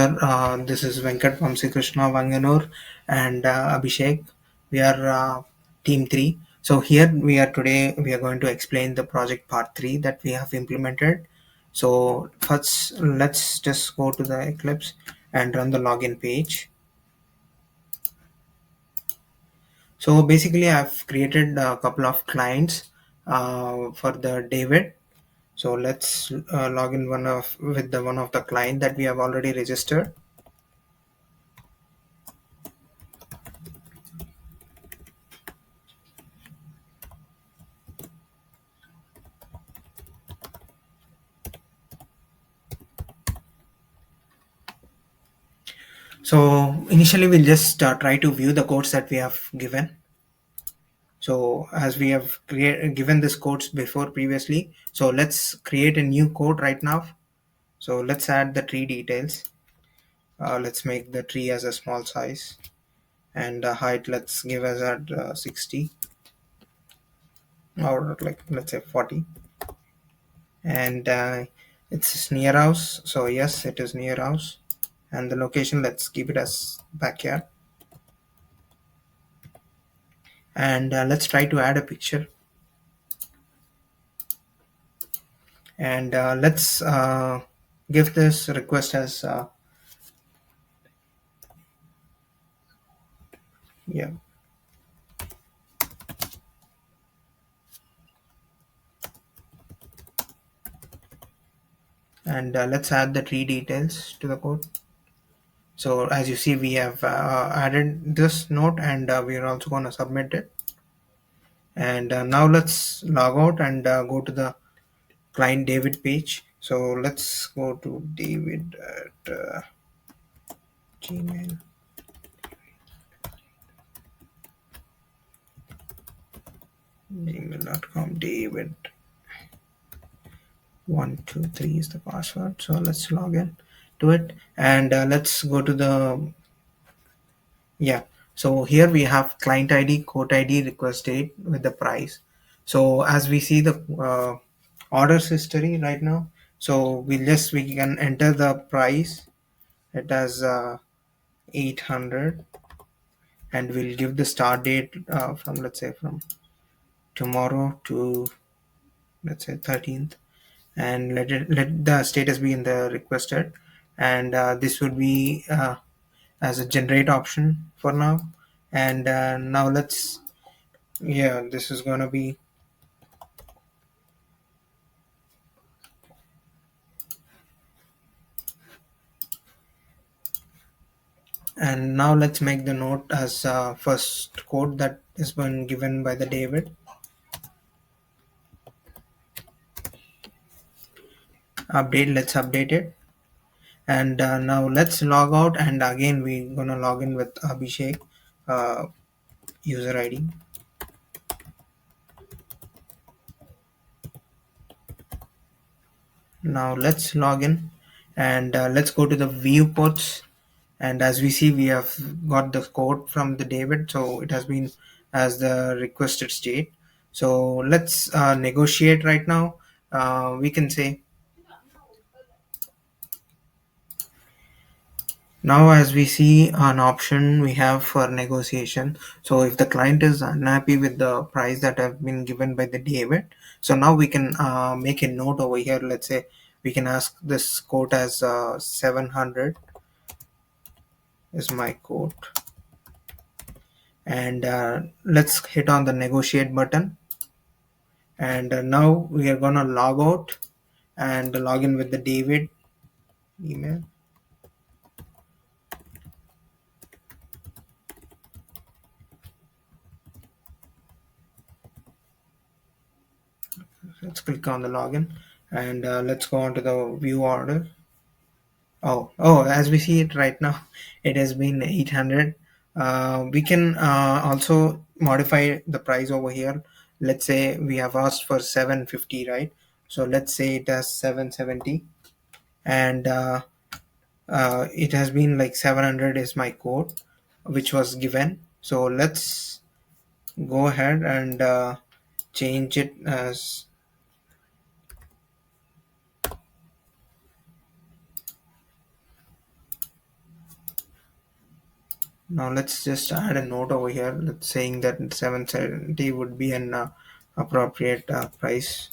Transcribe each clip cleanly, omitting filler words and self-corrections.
here. This is Venkat Vamsi Krishna Vanganur and Abhishek. We are team 3. So here we are today. We are going to explain the project part 3 that we have implemented. So first, let's just go to the Eclipse and run the login page. So basically, I've created a couple of clients for the David. So let's log in with the one of the client that we have already registered. So initially we'll just try to view the codes that we have given. So as we have given this codes before previously, so let's create a new code right now. So let's add the tree details. Let's make the tree as a small size, and height let's give as at 60, or like let's say 40. And it's near house, so yes, it is near house. And the location, let's keep it as backyard. And let's try to add a picture. And let's give this request as yeah. And let's add the tree details to the code. So as you see, we have added this node, and we are also going to submit it. And now let's log out and go to the client David page. So let's go to David at Gmail. Gmail.com. David 123 is the password. So let's log in to it, and let's go to the yeah. So here we have client ID, quote ID, request date with the price. So as we see the orders history right now, so we can enter the price. It has 800, and we'll give the start date from, let's say, from tomorrow to, let's say, 13th, and let the status be in the requested. And this would be as a generate option for now. And now let's, yeah, this is gonna be, and now let's make the note as first code that is been given by the David. Update, let's update it. And now let's log out, and again we're gonna log in with Abhishek uh, user ID. Now let's log in, and let's go to the viewports. And as we see, we have got the code from the David, so it has been as the requested state. So let's negotiate right now. We can say, now as we see an option we have for negotiation. So if the client is unhappy with the price that have been given by the David, so now we can make a note over here. Let's say we can ask this quote as 700 is my quote. And let's hit on the negotiate button. And now we are gonna log out and log in with the David email. Let's click on the login, and let's go on to the view order. Oh, as we see it right now, it has been 800. We can also modify the price over here. Let's say we have asked for 750, right? So let's say it has 770, and it has been like 700 is my code, which was given. So let's go ahead and change it as, Now let's just add a note over here. Let's saying that 770 would be an appropriate price.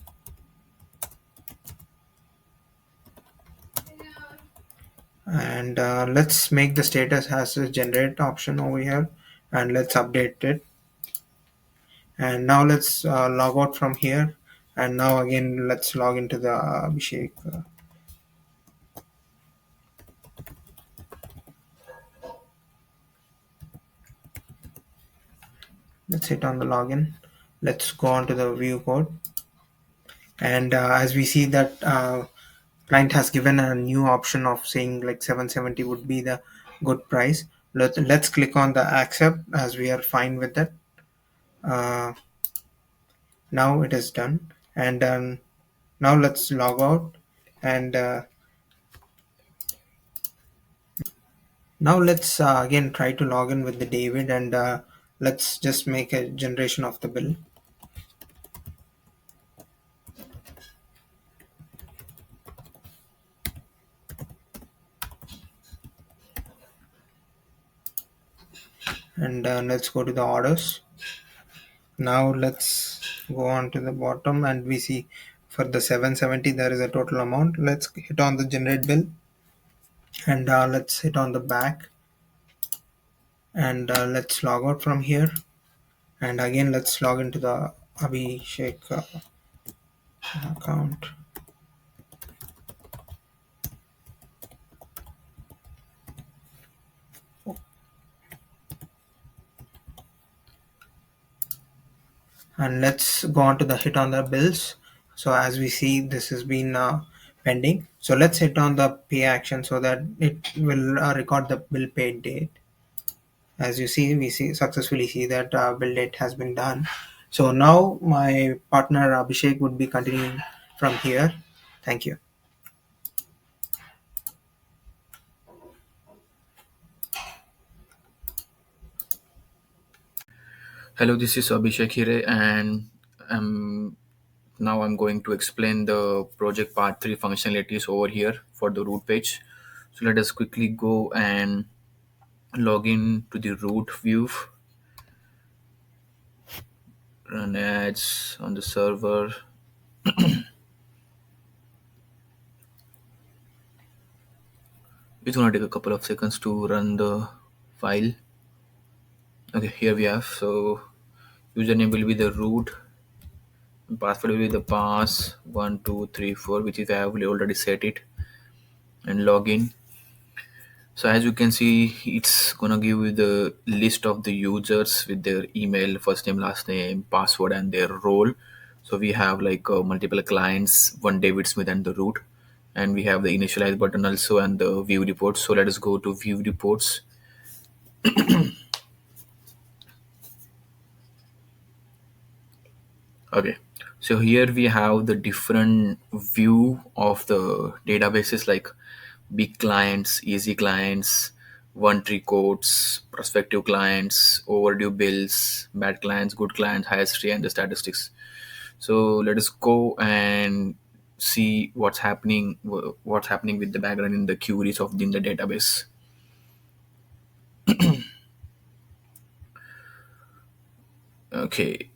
And let's make the status as a generate option over here, and let's update it. And now let's log out from here, and now again let's log into the Abhishek. Let's hit on the login. Let's go on to the view code, and as we see that client has given a new option of saying like 770 would be the good price. Let's click on the accept as we are fine with that. uh, Now it is done, and now let's log out, and now let's again try to log in with the David, and let's just make a generation of the bill. And let's go to the orders. Now let's go on to the bottom, and we see for the 770 there is a total amount. Let's hit on the generate bill, and let's hit on the back, and let's log out from here, and again let's log into the Abhishek account. And let's go on to the hit on the bills. So as we see, this has been pending, so let's hit on the pay action so that it will record the bill paid date. As you see, we see successfully see that bill date has been done. So now my partner Abhishek would be continuing from here. Thank you. Hello, this is Abhishek here, and now I'm going to explain the project part 3 functionalities over here for the root page. So let us quickly go and log in to the root view, run ads on the server. It's gonna take a couple of seconds to run the file. Okay, here we have. So username will be the root, password will be the pass1234, which is I have already set it, and login. So as you can see, it's gonna give you the list of the users with their email, first name, last name, password, and their role. So we have like multiple clients, one David Smith and the root, and we have the initialize button also and the view reports. So let us go to view reports. Okay, so here we have the different view of the databases like big clients, easy clients, one tree codes, prospective clients, overdue bills, bad clients, good clients, history, and the statistics. So let us go and see what's happening with the background in the queries of in the database. Okay.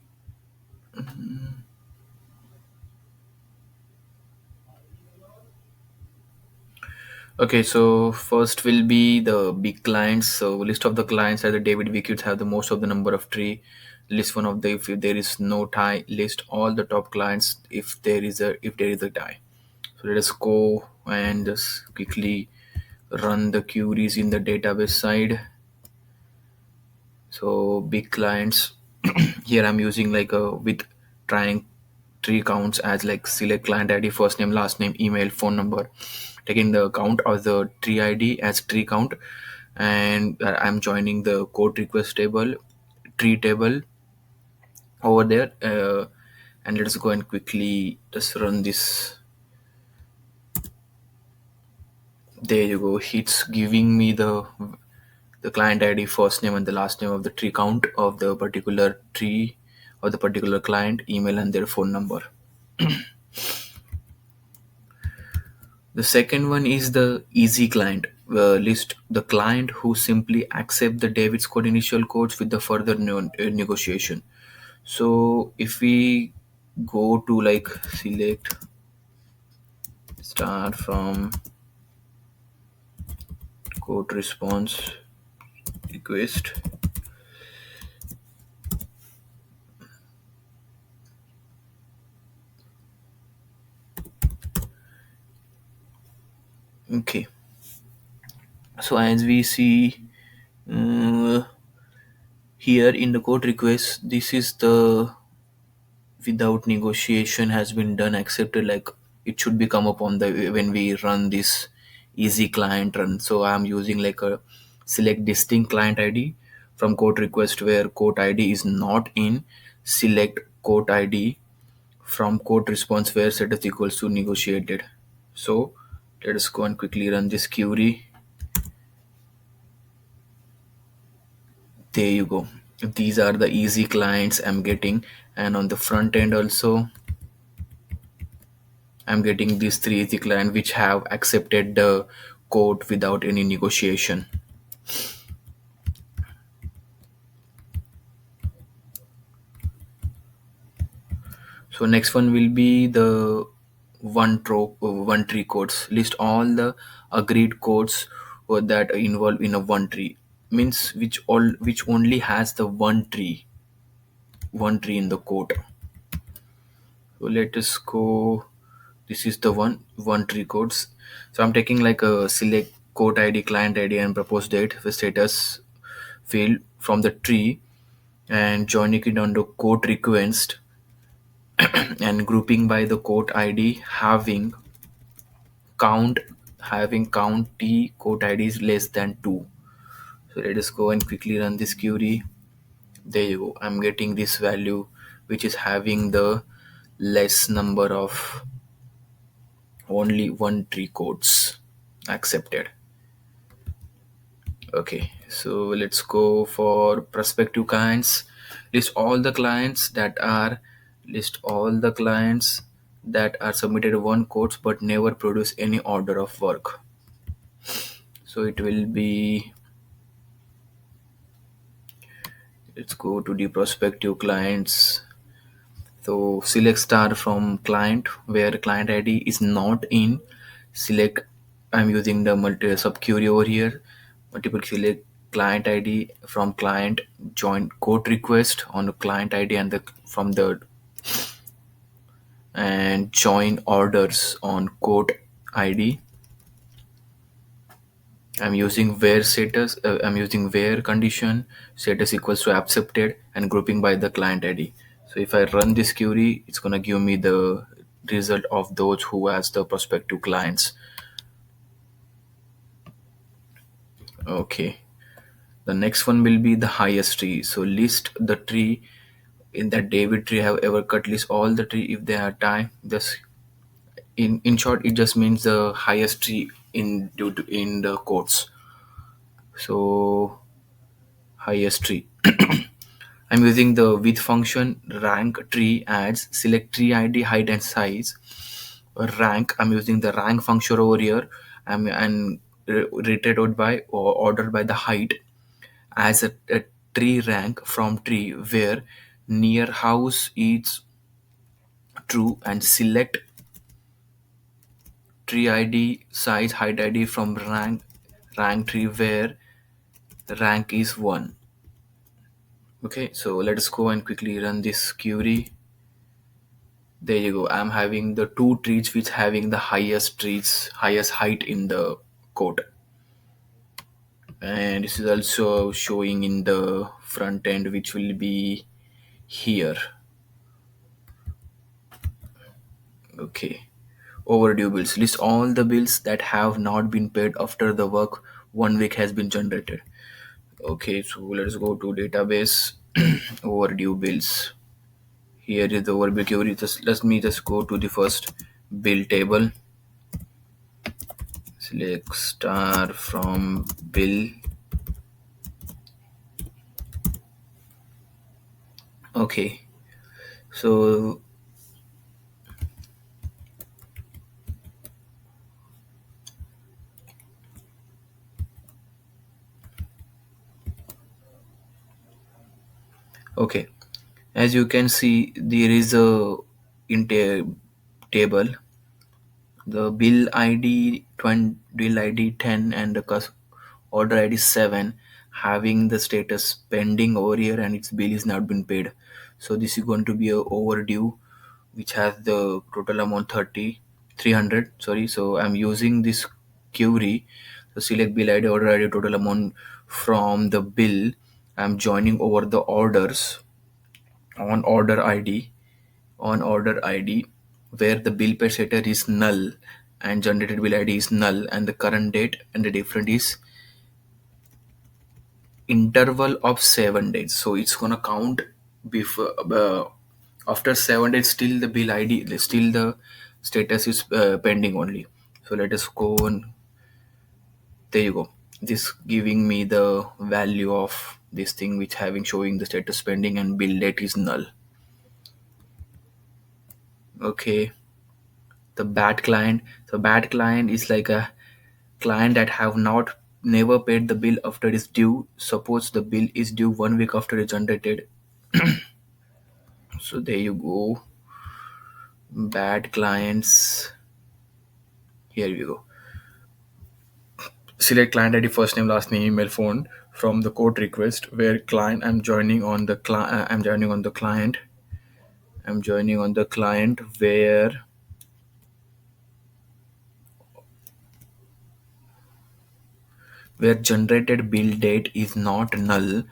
Okay, so first will be the big clients. So list of the clients as the David Wickets have the most of the number of tree. List one of the if there is no tie. List all the top clients if there is a tie. So let us go and just quickly run the queries in the database side. So big clients. Here I'm using like a with trying tree counts as like select client ID, first name, last name, email, phone number, taking the count of the tree ID as tree count, and I'm joining the code request table, tree table over there, and let's go and quickly just run this. There you go. It's giving me the client ID, first name, and the last name of the tree count of the particular tree or the particular client, email, and their phone number. The second one is the easy client. list the client who simply accept the David's code initial codes with the further negotiation. So if we go to like select start from code response request. Okay, so as we see uh, here in the code request, this is the without negotiation has been done accepted, like it should be come up on the when we run this easy client run. So I'm using like a select distinct client id from code request where code id is not in, select code id from code response where status equals to negotiated. So let us go and quickly run this query. There you go, these are the easy clients I'm getting, and on the front end also I'm getting these three easy clients which have accepted the code without any negotiation. So next one will be the one tree codes. List all the agreed codes that are involved in a one tree. Means which only has the one tree in the code. So let us go. This is the one tree codes. So I'm taking like a select code ID, client ID, and propose date the status field from the tree and joining it on the code request and grouping by the code ID count count t code ID is less than 2. So let us go and quickly run this query. There you go. I'm getting this value which is having the less number of only one tree codes accepted. Okay, so let's go for prospective clients. List all the clients that are list all the clients that are submitted one codes but never produce any order of work. So it will be, let's go to the prospective clients. So select star from client where client ID is not in. Select, I'm using the multi sub query over here. Multiple select client ID from client, join code request on the client ID and the from the and join orders on code ID. I'm using where status. I'm using where condition status equals to accepted and grouping by the client ID. So if I run this query, it's gonna give me the result of those who has the prospective clients. Okay. The next one will be the highest tree. So list the tree in that David tree have ever cut. List all the tree if they have time. Just in short, it just means the highest tree in due to in the quotes. So highest tree. I'm using the with function rank tree adds select tree ID height and size. Rank, I'm using the rank function over here. And rated out by or ordered by the height as a tree rank from tree where near house is true, and select tree ID size height ID from rank tree where rank is 1. Okay, so let us go and quickly run this query. There you go. I'm having the two trees which having the highest height in the code. And this is also showing in the front end which will be here. Okay. Overdue bills. List all the bills that have not been paid after the work 1 week has been generated. Okay, so let's go to database overdue bills. Here is the overdue query. Just let me just go to the first bill table. Select star from bill. Okay, so Okay, as you can see, there is a table, the bill ID 20, bill ID 10, and the order ID 7 having the status pending over here, and its bill is not been paid. So this is going to be a overdue, which has the total amount 300. Sorry, so I'm using this query. So select bill ID, order ID, total amount from the bill. I'm joining over the orders on order ID, where the bill pay setter is null and generated bill ID is null, and the current date and the different is interval of 7 days. So it's gonna count before after 7 days. Still the bill ID, still the status is pending only. So let us go and there you go. This giving me the value of this thing, which having showing the status pending and bill date is null. Okay, the bad client. So bad client is like a client that have not never paid the bill after it's due. Suppose the bill is due 1 week after it's generated. So there you go. Bad clients. Here we go. Select client ID, first name, last name, email, phone from the quote request. Where client I'm joining on the I'm joining on the client. I'm joining on the client where generated bill date is not null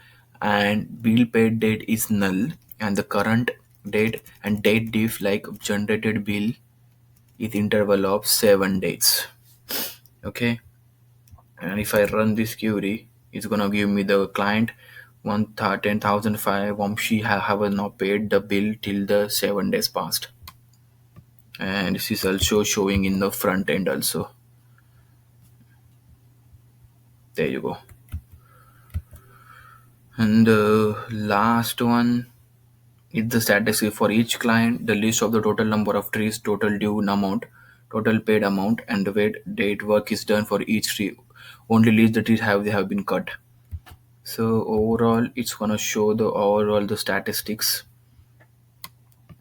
and bill paid date is null, and the current date and date diff like generated bill is interval of 7 days. Okay, and if I run this query, it's gonna give me the client 10,005 she have not paid the bill till the 7 days passed, and this is also showing in the front end also. There you go. And the last one is the status for each client, the list of the total number of trees, total due amount, total paid amount, and the wait date work is done for each tree. Only list the trees they have been cut. So overall, it's gonna show the overall the statistics.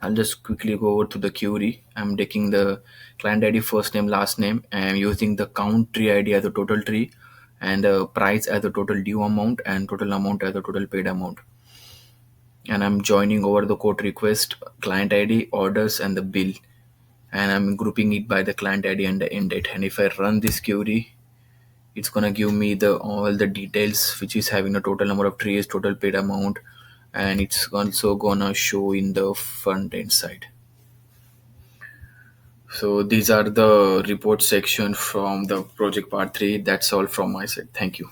I'll just quickly go over to the query. I'm taking the client ID, first name, last name. I'm using the count tree ID as the total tree, and the price as the total due amount, and total amount as the total paid amount. And I'm joining over the quote request, client ID, orders, and the bill. And I'm grouping it by the client ID and the end date. And if I run this query, it's gonna give me the all the details, which is having a total number of trees, total paid amount, and it's also gonna show in the front end side. So these are the report section from the project part 3. That's all from my side. Thank you.